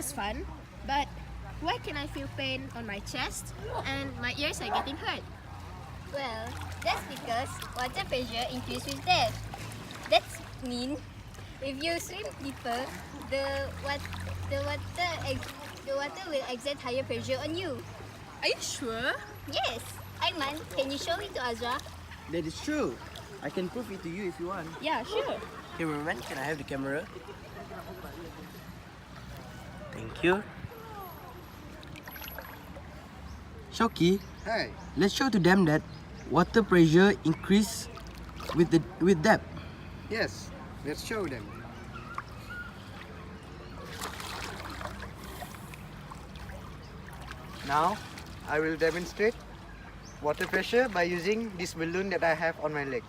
was fun, but why can I feel pain on my chest and my ears are getting hurt? Well, that's because water pressure increases with depth. That means if you swim deeper, the water will exert higher pressure on you. Are you sure? Yes. Aiman, can you show it to Azra? That is true. I can prove it to you if you want. Yeah, sure. Cameraman, can I have the camera? Thank you. Shoki, Hi. let's show to them that water pressure increase with depth. Yes, let's show them. Now, I will demonstrate water pressure by using this balloon that I have on my leg.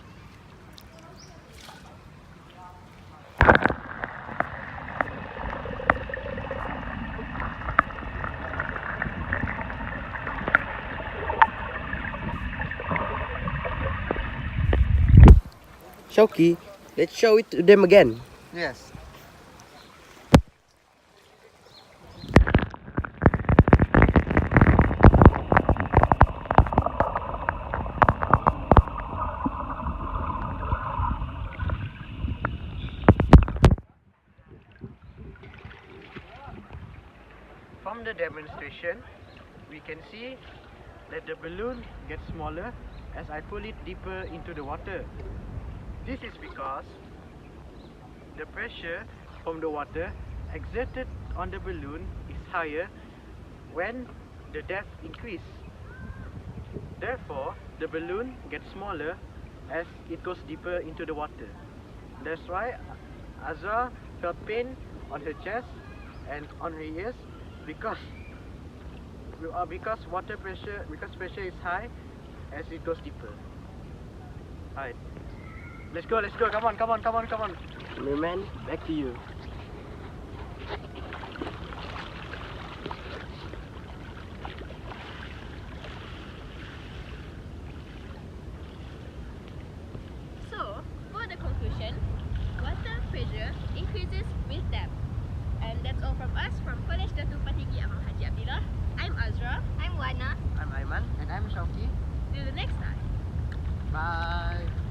Shoki, let's show it to them again. Yes. From the demonstration, we can see that the balloon gets smaller as I pull it deeper into the water. This is because the pressure from the water exerted on the balloon is higher when the depth increases. Therefore, the balloon gets smaller as it goes deeper into the water. That's why Azra felt pain on her chest and on her ears because pressure is high as it goes deeper. Alright. Let's go, come on. Cameraman, back to you. So, for the conclusion, water pressure increases with depth. And that's all from us from Kolej Datu Patinggi Abang Haji Abdillah. I'm Azra. I'm Wana. I'm Aiman. And I'm Shoki. Till the next time. Bye.